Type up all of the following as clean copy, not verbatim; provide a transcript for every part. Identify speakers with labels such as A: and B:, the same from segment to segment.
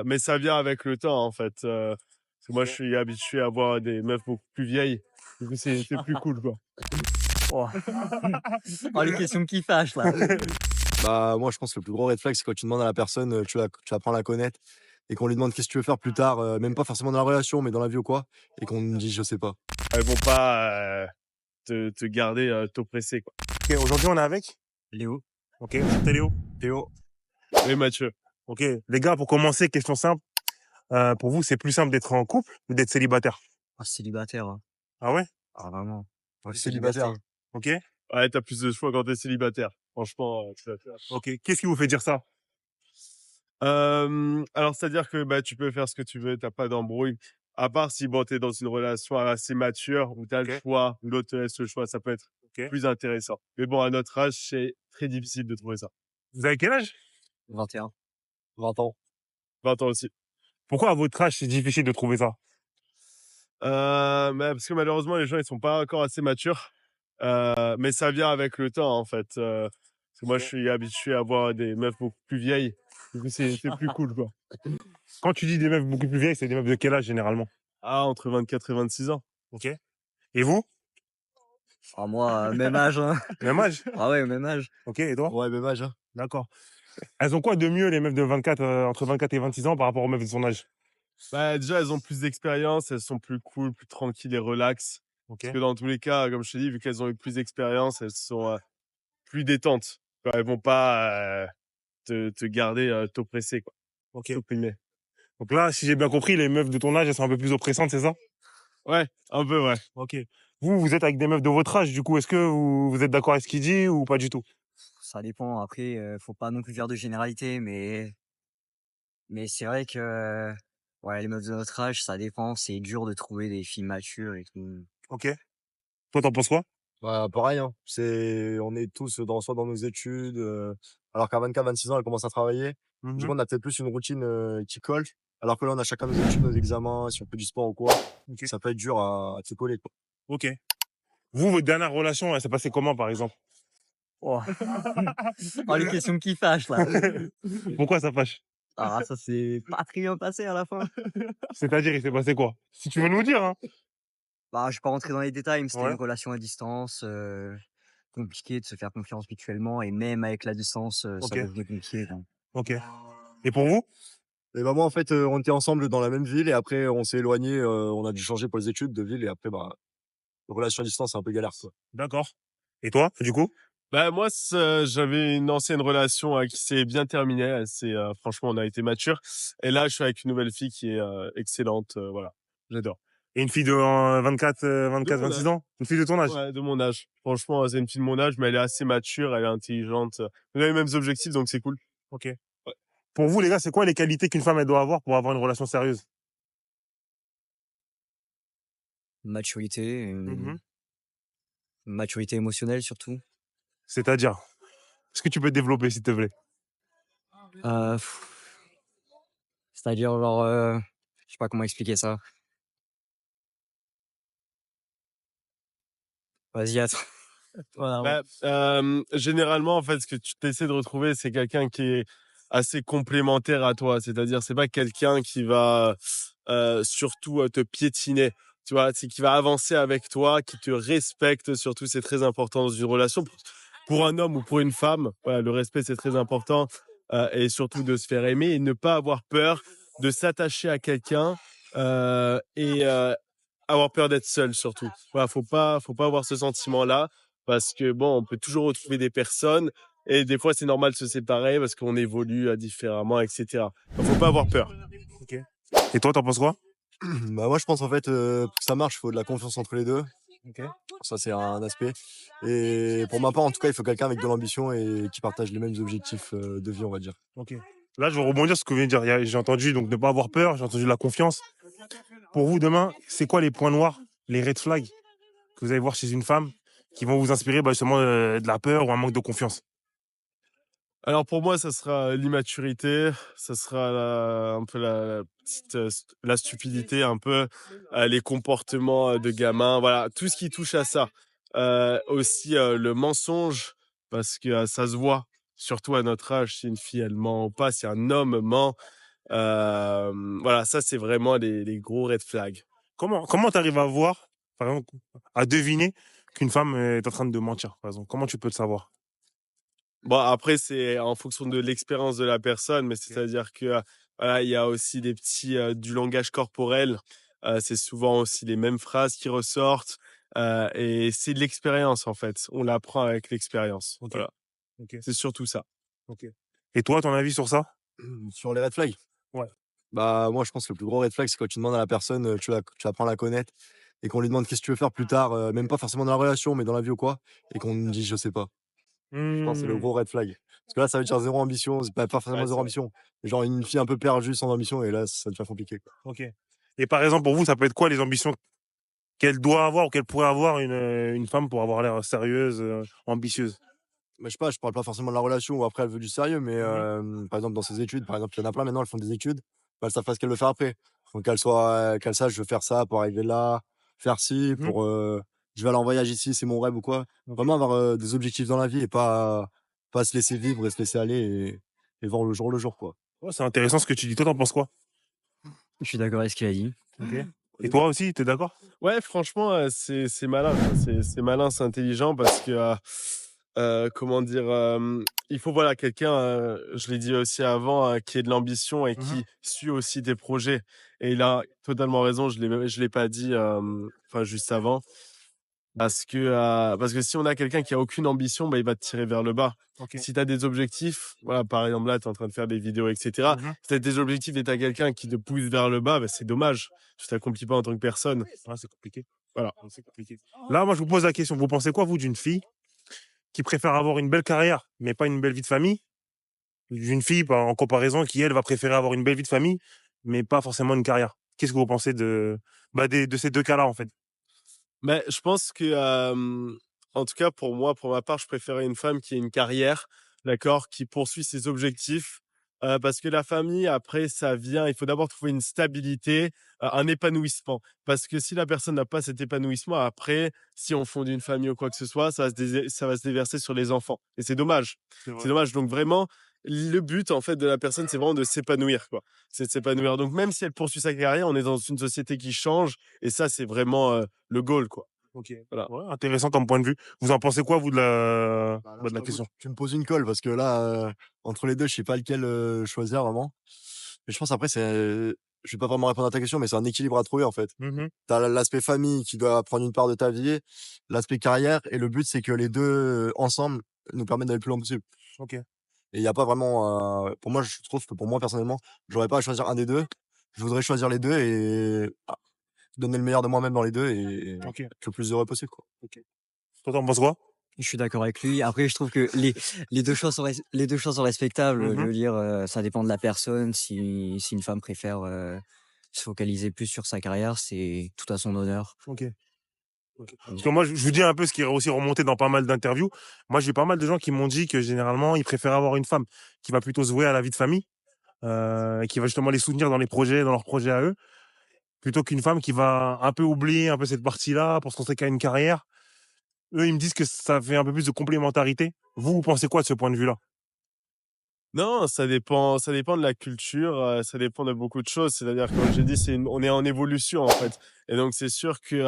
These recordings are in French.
A: Mais ça vient avec le temps, en fait. Parce que moi, je suis habitué à voir des meufs beaucoup plus vieilles. Du coup, c'est plus cool, quoi.
B: Oh. Oh, les questions qui fâchent là.
C: Bah, moi, je pense que le plus gros red flag, c'est quand tu demandes à la personne, tu apprends à la connaître et qu'on lui demande qu'est-ce que tu veux faire plus tard, même pas forcément dans la relation, mais dans la vie ou quoi, et qu'on me dit je sais pas.
A: Elles vont pas te garder t'oppresser, quoi.
D: Ok, aujourd'hui on est avec
B: Léo.
D: Ok, c'est Léo.
C: Théo.
A: Oui, Mathieu.
D: Ok, les gars, pour commencer, question simple. Pour vous, c'est plus simple d'être en couple ou d'être célibataire?
B: Ah, célibataire. Hein.
D: Ah ouais?
B: Ah, vraiment.
C: Ouais,
B: Le
C: célibataire.
D: Ok,
A: Ouais, t'as plus de choix quand t'es célibataire. Franchement, tout à fait.
D: ok. Qu'est-ce qui vous fait dire ça?
A: Alors, c'est-à-dire que bah, tu peux faire ce que tu veux, t'as pas d'embrouille. À part si bon, t'es dans une relation assez mature où t'as le
D: Ok.
A: choix, où l'autre te laisse le choix, ça peut être
D: Ok.
A: plus intéressant. Mais bon, à notre âge, c'est très difficile de trouver ça.
D: Vous avez quel âge?
B: 21.
C: 20 ans.
A: 20 ans aussi.
D: Pourquoi à votre âge c'est difficile de trouver ça?
A: Mais parce que malheureusement, les gens, ils sont pas encore assez matures. Mais ça vient avec le temps, en fait. Parce que moi, je suis habitué à voir des meufs beaucoup plus vieilles. Du coup, c'est plus cool, quoi.
D: Quand tu dis des meufs beaucoup plus vieilles, c'est des meufs de quel âge généralement?
A: Ah, entre 24 et 26 ans.
D: Ok. Et vous?
B: Ah, moi, même âge. Hein.
D: Même âge?
B: Ah ouais, même âge.
D: Ok, et toi?
C: Ouais, même âge, hein.
D: D'accord. Elles ont quoi de mieux les meufs de 24, entre 24 et 26 ans par rapport aux meufs de son âge?
A: Bah, déjà, elles ont plus d'expérience, elles sont plus cool, plus tranquilles et relax.
D: Ok.
A: Parce que dans tous les cas, comme je te dis, vu qu'elles ont eu plus d'expérience, elles sont plus détentes. Quoi, elles vont pas te garder t'oppresser, quoi.
D: Ok.
A: T'opprimer.
D: Donc là, si j'ai bien compris, les meufs de ton âge, elles sont un peu plus oppressantes, c'est ça?
A: Ouais, un peu, ouais.
D: Ok. Vous êtes avec des meufs de votre âge, du coup, est-ce que vous êtes d'accord avec ce qu'il dit ou pas du tout?
B: Ça dépend. Après, faut pas non plus faire de généralité, mais c'est vrai que ouais, les meufs de notre âge, ça dépend. C'est dur de trouver des filles matures et tout.
D: Ok. Toi, t'en penses quoi?
C: Bah, pareil, hein. On est tous soit dans nos études, alors qu'à 24, 26 ans, elle commence à travailler. Du coup, on a peut-être plus une routine, qui colle. Alors que là, on a chacun nos études, nos examens, si on fait du sport ou quoi.
D: Ok.
C: Ça peut être dur à se coller, quoi.
D: Ok. Vous, votre dernière relation, elle s'est passée comment, par exemple?
B: Oh. Oh, les questions qui fâchent là.
D: Pourquoi ça fâche?
B: Ah, ça s'est pas très bien passé à la fin.
D: C'est-à-dire, il s'est passé quoi? Si tu veux nous dire, hein.
B: Bah, je vais pas rentrer dans les détails, mais c'était
D: Ouais.
B: une relation à distance, compliqué de se faire confiance mutuellement et même avec la distance, ça
D: Ok.
B: devenait compliqué, quoi.
D: Ok. Et pour vous?
C: Et bah, moi, en fait, on était ensemble dans la même ville et après, on s'est éloignés, on a dû changer pour les études de ville et après, bah, relation à distance, c'est un peu galère, quoi.
D: D'accord. Et toi, du coup?
A: Bah, moi, j'avais une ancienne relation qui s'est bien terminée. Franchement, on a été mature. Et là, je suis avec une nouvelle fille qui est excellente. Voilà, j'adore.
D: Et une fille de 24, 26 ans? Une fille de ton âge?
A: Ouais, de mon âge. Franchement, c'est une fille de mon âge, mais elle est assez mature, elle est intelligente. On a les mêmes objectifs, donc c'est cool.
D: Ok.
A: Ouais.
D: Pour vous, les gars, c'est quoi les qualités qu'une femme elle doit avoir pour avoir une relation sérieuse?
B: Maturité,
D: Mhm.
B: maturité émotionnelle surtout.
D: C'est-à-dire? Est-ce que tu peux développer, s'il te plaît?
B: Heu, c'est-à-dire genre, je sais pas comment expliquer ça. Vas-y, à toi. Voilà,
A: Généralement, en fait, ce que tu essaies de retrouver, c'est quelqu'un qui est assez complémentaire à toi. C'est-à-dire, c'est pas quelqu'un qui va surtout te piétiner. Tu vois, c'est qui va avancer avec toi, qui te respecte. Surtout, c'est très important dans une relation. Pour un homme ou pour une femme, voilà, le respect, c'est très important. Et surtout de se faire aimer et ne pas avoir peur de s'attacher à quelqu'un et avoir peur d'être seul surtout. Voilà, faut pas avoir ce sentiment-là parce que bon, on peut toujours retrouver des personnes et des fois c'est normal de se séparer parce qu'on évolue différemment, etc. Donc, faut pas avoir peur.
D: Ok. Et toi, t'en penses quoi?
C: Bah, moi, je pense, en fait, pour que ça marche, il faut de la confiance entre les deux.
D: Ok.
C: Ça, c'est un aspect. Et pour ma part, en tout cas, il faut quelqu'un avec de l'ambition et qui partage les mêmes objectifs, de vie, on va dire.
D: Ok. Là, je vais rebondir sur ce que vous venez de dire. J'ai entendu donc ne pas avoir peur, j'ai entendu la confiance. Pour vous, demain, c'est quoi les points noirs, les red flags que vous allez voir chez une femme qui vont vous inspirer bah, justement de la peur ou un manque de confiance?
A: Alors pour moi, ça sera l'immaturité, ça sera un peu la stupidité, un peu les comportements de gamins, voilà, tout ce qui touche à ça. Aussi le mensonge, parce que ça se voit, surtout à notre âge, si une fille elle ment ou pas, si un homme ment, Voilà, ça, c'est vraiment les gros red flags.
D: Comment tu arrives à voir, par exemple, à deviner qu'une femme est en train de mentir, par exemple? Comment tu peux le savoir?
A: Bon, après, c'est en fonction de l'expérience de la personne, mais c'est-à-dire que, voilà, il y a aussi des petits, du langage corporel. C'est souvent aussi les mêmes phrases qui ressortent, et c'est de l'expérience, en fait. On l'apprend avec l'expérience.
D: Ok.
A: Voilà,
D: Ok.
A: c'est surtout ça.
D: Ok. Et toi, ton avis sur ça?
C: Sur les red flags?
D: Ouais.
C: Bah, moi, je pense que le plus gros red flag, c'est quand tu demandes à la personne, tu apprends à la connaître et qu'on lui demande qu'est-ce que tu veux faire plus tard, même pas forcément dans la relation, mais dans la vie ou quoi, et qu'on nous dit: «Je sais pas». Je pense que c'est le
D: Mmh.
C: gros red flag. Parce que là, ça veut dire zéro ambition, c'est pas forcément
A: Ouais, c'est
C: zéro
A: vrai.
C: ambition. Genre une fille un peu perdue sans ambition et là, ça devient compliqué, quoi.
D: Ok. Et par exemple, pour vous, ça peut être quoi les ambitions qu'elle doit avoir ou qu'elle pourrait avoir une femme pour avoir l'air sérieuse, ambitieuse?
C: Mais je sais pas, je parle pas forcément de la relation où après elle veut du sérieux, mais
D: Mmh.
C: par exemple dans ses études, par exemple, il y en a plein maintenant, elles font des études, bah, elles savent pas ce qu'elles veulent faire après. Donc qu'elle sache: «Je veux faire ça pour arriver là, faire ci,
D: Mmh.
C: pour, je vais aller en voyage ici, c'est mon rêve» ou quoi.
D: Ok.
C: Vraiment avoir, des objectifs dans la vie et pas se laisser vivre et se laisser aller et voir le jour, quoi.
D: Ouais, c'est intéressant ce que tu dis. Toi, t'en penses quoi?
B: Je suis d'accord avec ce qu'il a dit.
D: Ok. Et toi aussi, t'es d'accord?
A: Ouais, franchement, c'est malin, quoi. C'est malin, c'est intelligent parce que, comment dire? Il faut, voilà, quelqu'un, je l'ai dit aussi avant, qui ait de l'ambition et
D: Mmh.
A: qui suit aussi tes projets, et il a totalement raison, je l'ai pas dit, enfin, juste avant, parce que si on a quelqu'un qui a aucune ambition, bah, il va te tirer vers le bas.
D: Ok.
A: Si tu as des objectifs, voilà, par exemple, là, tu es en train de faire des vidéos, et cetera.
D: Mmh.
A: Si tu as des objectifs et tu as quelqu'un qui te pousse vers le bas, bah, c'est dommage. Tu t'accomplis pas en tant que personne.
D: Ouais, c'est compliqué.
A: Voilà.
D: Ouais, c'est compliqué. Là, moi, je vous pose la question. Vous pensez quoi, vous, d'une fille qui préfère avoir une belle carrière, mais pas une belle vie de famille? D'une fille, en comparaison, qui, elle, va préférer avoir une belle vie de famille, mais pas forcément une carrière. Qu'est-ce que vous pensez de ces deux cas-là, en fait?
A: Mais je pense que, en tout cas pour moi, pour ma part, je préférais une femme qui ait une carrière, d'accord, qui poursuit ses objectifs, parce que la famille après ça vient, il faut d'abord trouver une stabilité, un épanouissement. Parce que si la personne n'a pas cet épanouissement, après, si on fonde une famille ou quoi que ce soit, ça va se déverser sur les enfants, et c'est dommage.
D: C'est
A: C'est
D: vrai.
A: dommage, donc vraiment, le but en fait de la personne, c'est vraiment de s'épanouir, quoi. C'est de s'épanouir. Donc même si elle poursuit sa carrière, on est dans une société qui change, et ça, c'est vraiment, le goal, quoi.
D: Ok.
A: Voilà.
D: Ouais, intéressant comme point de vue. Vous en pensez quoi, vous, de la,
C: Bah, là,
D: bah,
C: je
D: de la
C: t'avoue,
D: question?
C: tu me poses une colle parce que là, entre les 2 je sais pas lequel, choisir vraiment. Mais je pense après je vais pas vraiment répondre à ta question, mais c'est un équilibre à trouver en fait.
D: Mhm.
C: Tu as l'aspect famille qui doit prendre une part de ta vie, l'aspect carrière et le but c'est que les 2 ensemble nous permettent d'aller le plus loin possible.
D: Ok.
C: Et il y a pas vraiment, pour moi, je trouve que pour moi personnellement, j'aurais pas à choisir un des 2. Je voudrais choisir les 2 et donner le meilleur de moi-même dans les 2 et
D: Ok.
C: être le plus heureux possible, quoi.
D: Ok. Toi, t'en penses quoi?
B: Je suis d'accord avec lui. Après, je trouve que les 2 choses les 2 choses sont respectables. Je
D: Mhm.
B: veux dire, ça dépend de la personne. Si une femme préfère, se focaliser plus sur sa carrière, c'est tout à son honneur.
D: Ok. Ok. Parce
B: Donc
D: que moi, je vous dis un peu ce qui est aussi remonté dans pas mal d'interviews. Moi, j'ai pas mal de gens qui m'ont dit que généralement, ils préfèrent avoir une femme qui va plutôt se vouer à la vie de famille, et qui va justement les soutenir dans dans leurs projets à eux, plutôt qu'une femme qui va un peu oublier un peu cette partie-là pour se concentrer qu'à une carrière. Eux, ils me disent que ça fait un peu plus de complémentarité. Vous pensez quoi de ce point de vue-là?
A: Non, ça dépend de la culture, ça dépend de beaucoup de choses. C'est-à-dire, comme j'ai dit, on est en évolution, en fait. Et donc, c'est sûr que,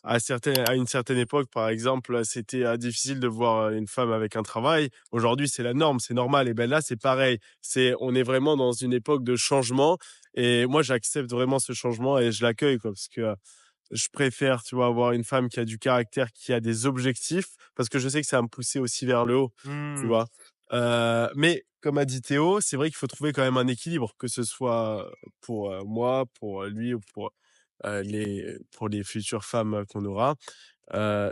A: à une certaine époque, par exemple, c'était, difficile de voir, une femme avec un travail. Aujourd'hui, c'est la norme, c'est normal. Et ben là, c'est pareil. On est vraiment dans une époque de changement. Et moi, j'accepte vraiment ce changement et je l'accueille, quoi, parce que, je préfère, tu vois, avoir une femme qui a du caractère, qui a des objectifs, parce que je sais que ça va me pousser aussi vers le haut, tu
D: Hmm.
A: vois. Mais comme a dit Théo, c'est vrai qu'il faut trouver quand même un équilibre, que ce soit pour moi, pour lui ou pour les futures femmes qu'on aura.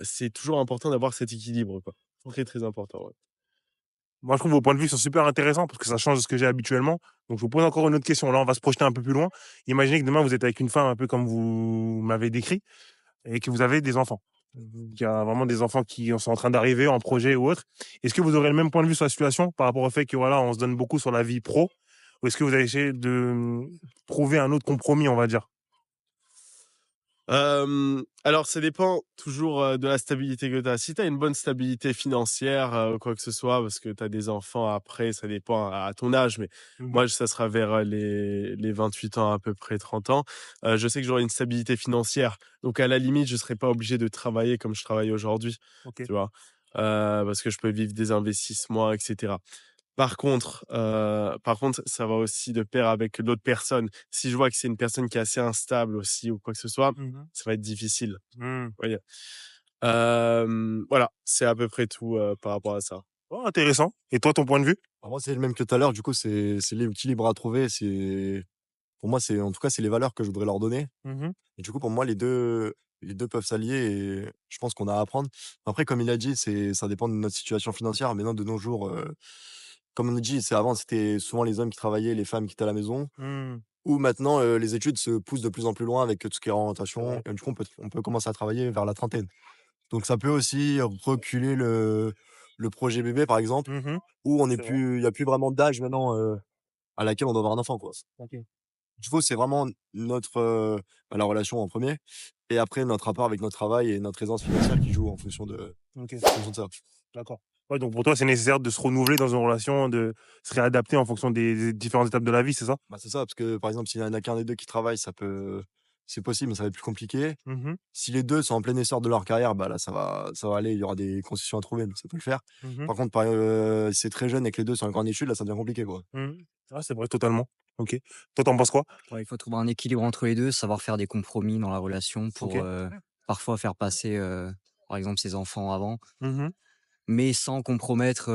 A: C'est toujours important d'avoir cet équilibre, quoi. Très, très important, ouais.
D: Moi, je trouve vos points de vue sont super intéressants parce que ça change de ce que j'ai habituellement. Donc, je vous pose encore une autre question. Là, on va se projeter un peu plus loin. Imaginez que demain, vous êtes avec une femme un peu comme vous m'avez décrit et que vous avez des enfants. Il y a vraiment des enfants qui sont en train d'arriver en projet ou autre. Est-ce que vous aurez le même point de vue sur la situation par rapport au fait que voilà, on se donne beaucoup sur la vie pro, ou est-ce que vous allez essayer de trouver un autre compromis, on va dire?
A: Alors ça dépend toujours, de la stabilité que tu as. Si tu as une bonne stabilité financière, quoi que ce soit, parce que tu as des enfants après, ça dépend à ton âge, mais
D: Mmh.
A: moi ça sera vers, les 28 ans, à peu près 30 ans. Je sais que j'aurai une stabilité financière, donc à la limite, je serai pas obligé de travailler comme je travaille aujourd'hui,
D: OK.
A: tu vois? Parce que je peux vivre des investissements et cetera. Par contre, ça va aussi de pair avec l'autre personne. Si je vois que c'est une personne qui est assez instable aussi ou quoi que ce soit,
D: Mmh.
A: ça va être difficile.
D: Mmh.
A: Vous voyez? Voilà, c'est à peu près tout, par rapport à ça.
D: Oh, intéressant. Et toi, ton point de vue?
C: Alors moi, c'est le même que tout à l'heure. Du coup, c'est l'équilibre à trouver. Pour moi, en tout cas, c'est les valeurs que je voudrais leur donner.
D: Mmh.
C: Et du coup, pour moi, les deux peuvent s'allier et je pense qu'on a à apprendre. Après, comme il a dit, ça dépend de notre situation financière. Maintenant, de nos jours, comme on a dit, avant, c'était souvent les hommes qui travaillaient, les femmes qui étaient à la maison.
D: Mmh.
C: Ou maintenant, les études se poussent de plus en plus loin avec tout ce qui est
D: C'est vrai.
C: orientation. Et du coup, on peut commencer à travailler vers la trentaine. Donc, ça peut aussi reculer le projet bébé, par exemple,
D: Mmh.
C: où
D: C'est vrai.
C: il n'y a plus vraiment d'âge maintenant à laquelle on doit avoir un enfant, quoi.
D: OK.
C: Il faut, c'est vraiment la relation en premier et après notre rapport avec notre travail et notre aisance financière qui joue
D: OK.
C: en fonction de ça.
D: D'accord. Ouais, donc pour toi, c'est nécessaire de se renouveler dans une relation, de se réadapter en fonction des différentes étapes de la vie, c'est ça?
C: Bah, c'est ça, parce que, par exemple, s'il y en a qu'un des 2 qui travaille, c'est possible, mais ça va être plus compliqué.
D: Mmh.
C: Si les 2 sont en plein essor de leur carrière, bah, là, ça va aller, il y aura des concessions à trouver, donc ça peut le faire.
D: Mmh.
C: Par contre, si c'est très jeune et que les 2 sont encore en études, là, ça devient compliqué, quoi.
D: Mmh. Ah, c'est vrai, totalement. OK. Toi, t'en penses quoi?
B: Ouais, il faut trouver un équilibre entre les 2, savoir faire des compromis dans la relation
D: OK.
B: pour, parfois faire passer, par exemple ses enfants avant,
D: Mmh.
B: mais sans compromettre,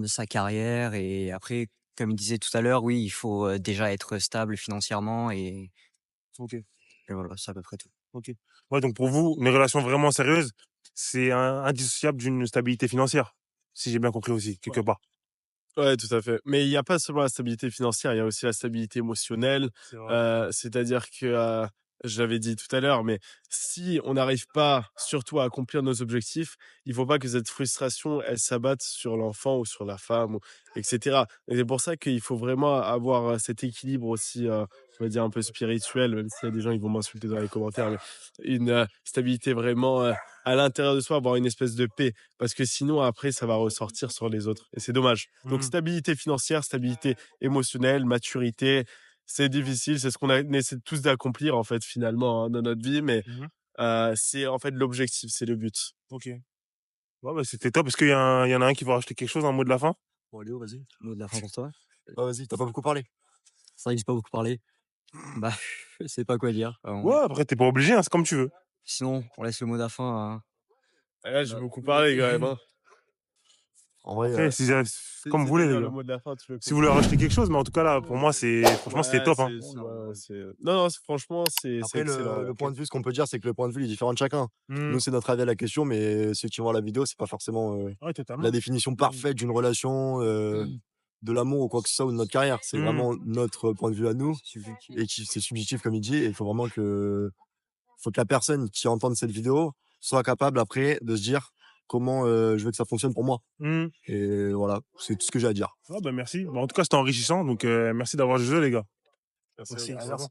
B: sa carrière et après, comme il disait tout à l'heure, oui, il faut, déjà être stable financièrement
D: OK.
B: et voilà, c'est à peu près tout.
D: OK. Ouais, donc pour vous, une relation vraiment sérieuse, c'est indissociable d'une stabilité financière, si j'ai bien compris aussi, quelque
A: Ouais.
D: part.
A: Ouais, tout à fait. Mais il y a pas seulement la stabilité financière, il y a aussi la stabilité émotionnelle.
D: C'est vrai.
A: C'est-à-dire que, je l'avais dit tout à l'heure, mais si on n'arrive pas, surtout à accomplir nos objectifs, il faut pas que cette frustration, elle s'abatte sur l'enfant ou sur la femme ou et cetera. Et c'est pour ça qu'il faut vraiment avoir, cet équilibre aussi, on va dire un peu spirituel, même s'il y a des gens, ils vont m'insulter dans les commentaires, mais une, stabilité vraiment, à l'intérieur de soi, avoir une espèce de paix. Parce que sinon, après, ça va ressortir sur les autres. Et c'est dommage. Donc,
D: Mmh.
A: stabilité financière, stabilité émotionnelle, maturité, c'est difficile. C'est ce qu'on essaie tous d'accomplir, en fait, finalement, hein, dans notre vie. Mais
D: Mmh.
A: c'est en fait l'objectif, c'est le but.
D: OK. Ouais, bah, c'était top. Est-ce qu'il y en a un qui veut rajouter quelque chose, un mot de la fin?
C: Bon, Léo, vas-y.
B: Mot de la fin pour toi?
C: Ah, vas-y, tu pas beaucoup parlé.
B: C'est vrai que j'ai pas beaucoup parlé. Bah, je sais pas quoi dire,
D: Ouais, après, t'es pas obligé, hein, c'est comme tu veux.
B: sinon on laisse le mot de la fin à
A: Et là, j'ai
B: no
A: beaucoup parlé, quand même. Hein.
C: En vrai,
D: Après, comme vous voulez, les
A: C'est-à-dire le
D: gars.
A: mot de la fin, tu veux
D: Si vous voulez rajouter quelque chose, mais en tout cas, là, pour moi, franchement, c'était
A: Ouais,
D: top, hein.
A: Non, non, franchement, c'est
C: après,
A: excellent.
C: le point de vue, ce qu'on peut dire, c'est que le point de vue il est différent de chacun.
D: Mmh.
C: Nous, c'est notre avis à la question, mais ceux qui vont voir la vidéo, c'est pas forcément
D: Ouais,
C: la
D: totalement.
C: définition parfaite d'une relation, de l'amour ou quoi que ce soit, ou de notre carrière. C'est
D: Mmh.
C: vraiment notre point de vue à nous
B: subjectif.
C: et c'est subjectif, comme il dit, et il faut que la personne qui entende cette vidéo soit capable après de se dire comment je veux que ça fonctionne pour moi.
D: Mmh.
C: Et voilà, c'est tout ce que j'ai à dire.
D: Ah, bah, merci. Bah, en tout cas, c'était enrichissant, donc merci d'avoir joué, les gars.
A: Merci
D: Merci,
A: beaucoup.
D: vraiment.